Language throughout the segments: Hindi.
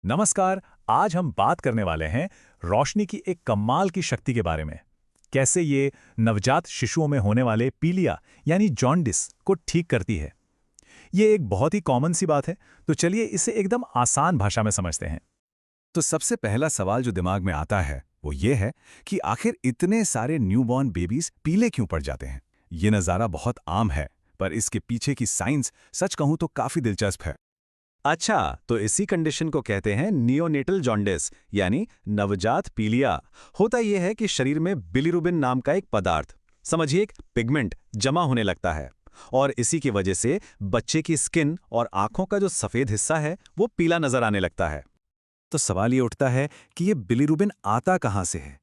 नमस्कार। आज हम बात करने वाले हैं रोशनी की एक कमाल की शक्ति के बारे में। कैसे ये नवजात शिशुओं में होने वाले पीलिया यानी जॉन्डिस को ठीक करती है। ये एक बहुत ही कॉमन सी बात है, तो चलिए इसे एकदम आसान भाषा में समझते हैं। तो सबसे पहला सवाल जो दिमाग में आता है वो ये है कि आखिर इतने सारे न्यूबॉर्न बेबीज पीले क्यों पड़ जाते हैं। ये नज़ारा बहुत आम है, पर इसके पीछे की साइंस सच कहूं तो काफी दिलचस्प है। अच्छा, तो इसी कंडीशन को कहते हैं नियोनेटल जॉन्डिस यानी नवजात पीलिया। होता यह है कि शरीर में बिलीरुबिन नाम का एक पदार्थ, समझिए एक पिगमेंट, जमा होने लगता है और इसी की वजह से बच्चे की स्किन और आंखों का जो सफेद हिस्सा है वो पीला नजर आने लगता है। तो सवाल ये उठता है कि ये बिलीरुबिन आता कहाँ से है।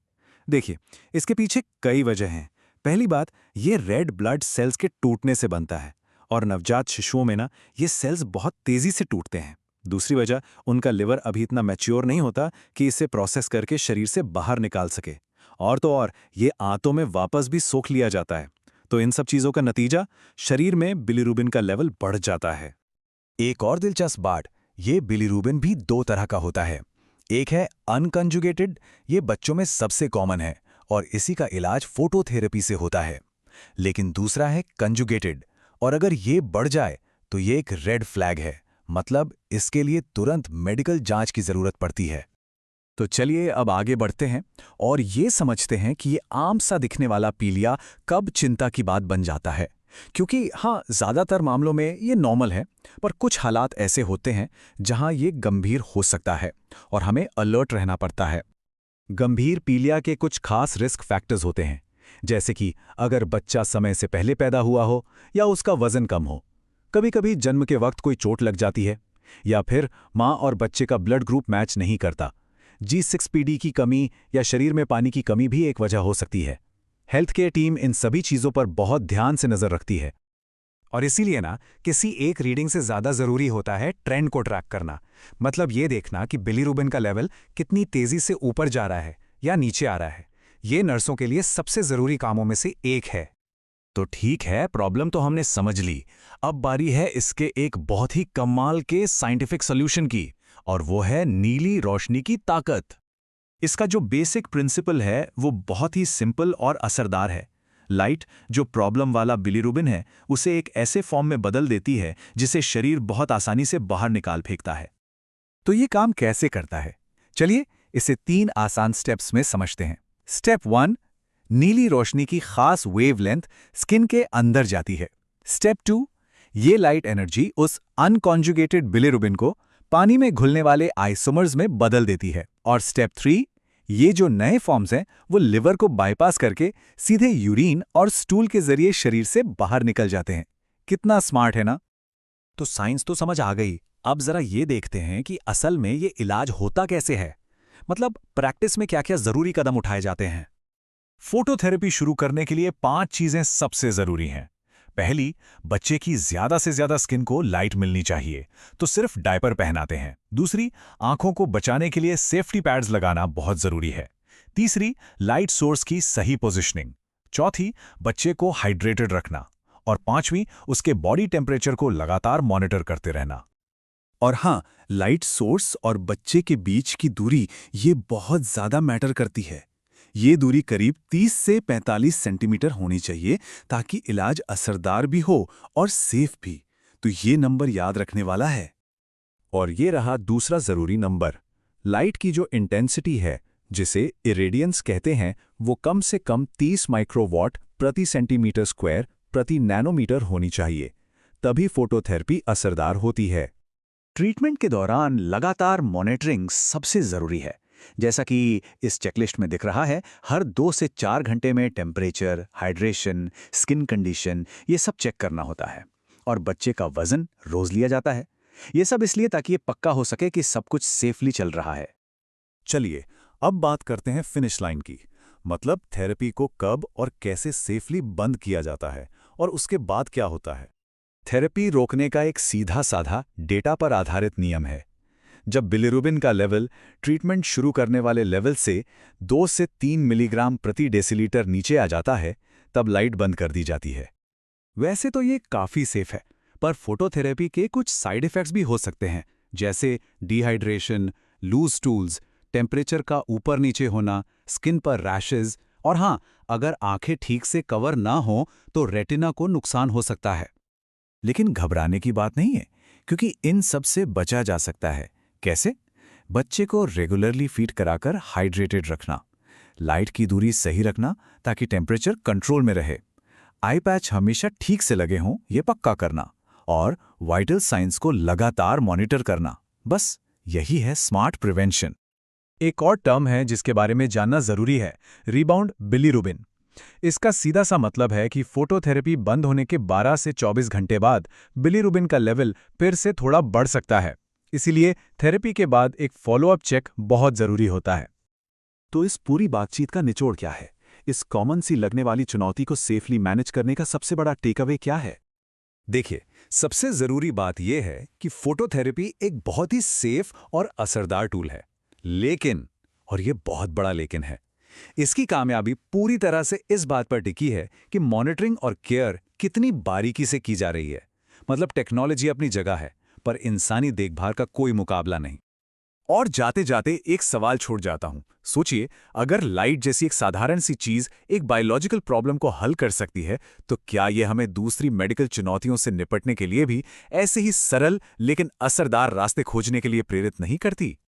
देखिए, इसके पीछे कई वजह हैं। पहली बात, ये रेड ब्लड सेल्स के टूटने से बनता है और नवजात शिशुओं में ना ये सेल्स बहुत तेजी से टूटते हैं। दूसरी वजह, उनका लिवर अभी इतना मैच्योर नहीं होता कि इसे प्रोसेस करके शरीर से बाहर निकाल सके। और तो और ये आंतों में वापस भी सोख लिया जाता है। तो इन सब चीज़ों का नतीजा, शरीर में बिलीरुबिन का लेवल बढ़ जाता है। एक और दिलचस्प बात, ये बिलीरुबिन भी दो तरह का होता है। एक है अनकंजुगेटेड, ये बच्चों में सबसे कॉमन है और इसी का इलाज फोटोथेरेपी से होता है। लेकिन दूसरा है कंजुगेटेड, और अगर ये बढ़ जाए तो ये एक रेड फ्लैग है, मतलब इसके लिए तुरंत मेडिकल जांच की जरूरत पड़ती है। तो चलिए अब आगे बढ़ते हैं और ये समझते हैं कि ये आम सा दिखने वाला पीलिया कब चिंता की बात बन जाता है। क्योंकि हाँ, ज़्यादातर मामलों में ये नॉर्मल है, पर कुछ हालात ऐसे होते हैं जहां ये गंभीर हो सकता है और हमें अलर्ट रहना पड़ता है। गंभीर पीलिया के कुछ खास रिस्क फैक्टर्स होते हैं, जैसे कि अगर बच्चा समय से पहले पैदा हुआ हो या उसका वजन कम हो, कभी कभी जन्म के वक्त कोई चोट लग जाती है, या फिर माँ और बच्चे का ब्लड ग्रुप मैच नहीं करता। G6PD की कमी या शरीर में पानी की कमी भी एक वजह हो सकती है। हेल्थ केयर टीम इन सभी चीज़ों पर बहुत ध्यान से नज़र रखती है। और इसीलिए ना किसी एक रीडिंग से ज़्यादा ज़रूरी होता है ट्रेंड को ट्रैक करना। मतलब ये देखना कि बिलीरुबिन का लेवल कितनी तेज़ी से ऊपर जा रहा है या नीचे आ रहा है। ये नर्सों के लिए सबसे ज़रूरी कामों में से एक है। तो ठीक है, प्रॉब्लम तो हमने समझ ली। अब बारी है इसके एक बहुत ही कमाल के साइंटिफिक सॉल्यूशन की, और वो है नीली रोशनी की ताकत। इसका जो बेसिक प्रिंसिपल है वो बहुत ही सिंपल और असरदार है। लाइट जो प्रॉब्लम वाला बिलीरुबिन है उसे एक ऐसे फॉर्म में बदल देती है जिसे शरीर बहुत आसानी से बाहर निकाल फेंकता है। तो ये काम कैसे करता है? चलिए इसे 3 आसान स्टेप्स में समझते हैं। स्टेप 1, नीली रोशनी की खास वेवलेंथ स्किन के अंदर जाती है। स्टेप 2, ये लाइट एनर्जी उस अनकॉन्जुगेटेड बिलीरुबिन को पानी में घुलने वाले आइसोमर्स में बदल देती है। और स्टेप 3, ये जो नए फॉर्म्स हैं वो लिवर को बाईपास करके सीधे यूरिन और स्टूल के जरिए शरीर से बाहर निकल जाते हैं। कितना स्मार्ट है ना? तो साइंस तो समझ आ गई। अब जरा ये देखते हैं कि असल में ये इलाज होता कैसे है। मतलब प्रैक्टिस में क्या क्या जरूरी कदम उठाए जाते हैं। फोटोथेरेपी शुरू करने के लिए 5 चीजें सबसे जरूरी हैं। पहली, बच्चे की ज्यादा से ज्यादा स्किन को लाइट मिलनी चाहिए, तो सिर्फ डायपर पहनाते हैं। दूसरी, आंखों को बचाने के लिए सेफ्टी पैड्स लगाना बहुत जरूरी है। तीसरी, लाइट सोर्स की सही पोजिशनिंग। चौथी, बच्चे को हाइड्रेटेड रखना। और पांचवीं, उसके बॉडी टेम्परेचर को लगातार मॉनिटर करते रहना। और हाँ, लाइट सोर्स और बच्चे के बीच की दूरी ये बहुत ज़्यादा मैटर करती है। ये दूरी करीब 30 से 45 सेंटीमीटर होनी चाहिए ताकि इलाज असरदार भी हो और सेफ भी। तो ये नंबर याद रखने वाला है। और ये रहा दूसरा जरूरी नंबर। लाइट की जो इंटेंसिटी है, जिसे इरेडियंस कहते हैं, वो कम से कम 30 माइक्रोवॉट प्रति सेंटीमीटर स्क्वायर प्रति नैनोमीटर होनी चाहिए। तभी फोटोथेरेपी असरदार होती है। ट्रीटमेंट के दौरान लगातार मॉनिटरिंग सबसे ज़रूरी है। जैसा कि इस चेकलिस्ट में दिख रहा है, हर 2 से 4 घंटे में टेम्परेचर, हाइड्रेशन, स्किन कंडीशन ये सब चेक करना होता है। और बच्चे का वजन रोज लिया जाता है। ये सब इसलिए ताकि ये पक्का हो सके कि सब कुछ सेफली चल रहा है। चलिए अब बात करते हैं फिनिश लाइन की। मतलब थेरेपी को कब और कैसे सेफली बंद किया जाता है और उसके बाद क्या होता है। थेरेपी रोकने का एक सीधा साधा डेटा पर आधारित नियम है। जब बिलीरुबिन का लेवल ट्रीटमेंट शुरू करने वाले लेवल से 2 से 3 मिलीग्राम प्रति डेसीलीटर नीचे आ जाता है, तब लाइट बंद कर दी जाती है। वैसे तो ये काफ़ी सेफ है, पर फोटोथेरेपी के कुछ साइड इफ़ेक्ट्स भी हो सकते हैं, जैसे डिहाइड्रेशन, लूज स्टूल्स, टेम्परेचर का ऊपर नीचे होना, स्किन पर रैशेज और हाँ, अगर आंखें ठीक से कवर ना हो तो रेटिना को नुकसान हो सकता है। लेकिन घबराने की बात नहीं है, क्योंकि इन सब से बचा जा सकता है। कैसे? बच्चे को रेगुलरली फीड कराकर हाइड्रेटेड रखना, लाइट की दूरी सही रखना ताकि टेम्परेचर कंट्रोल में रहे, आई पैच हमेशा ठीक से लगे हों ये पक्का करना, और वाइटल साइंस को लगातार मॉनिटर करना। बस यही है स्मार्ट प्रिवेंशन। एक और टर्म है जिसके बारे में जानना जरूरी है, रिबाउंड बिलीरुबिन। इसका सीधा सा मतलब है कि फोटोथेरेपी बंद होने के 12 से 24 घंटे बाद बिलीरुबिन का लेवल फिर से थोड़ा बढ़ सकता है। इसीलिए थेरेपी के बाद एक फॉलोअप चेक बहुत जरूरी होता है। तो इस पूरी बातचीत का निचोड़ क्या है? इस कॉमन सी लगने वाली चुनौती को सेफली मैनेज करने का सबसे बड़ा टेकअवे क्या है? देखिए, सबसे जरूरी बात यह है कि फोटोथेरेपी एक बहुत ही सेफ और असरदार टूल है। लेकिन, और यह बहुत बड़ा लेकिन है, इसकी कामयाबी पूरी तरह से इस बात पर टिकी है कि मॉनिटरिंग और केयर कितनी बारीकी से की जा रही है। मतलब टेक्नोलॉजी अपनी जगह है, पर इंसानी देखभाल का कोई मुकाबला नहीं। और जाते जाते एक सवाल छोड़ जाता हूं। सोचिए, अगर लाइट जैसी एक साधारण सी चीज एक बायोलॉजिकल प्रॉब्लम को हल कर सकती है, तो क्या यह हमें दूसरी मेडिकल चुनौतियों से निपटने के लिए भी ऐसे ही सरल लेकिन असरदार रास्ते खोजने के लिए प्रेरित नहीं करती?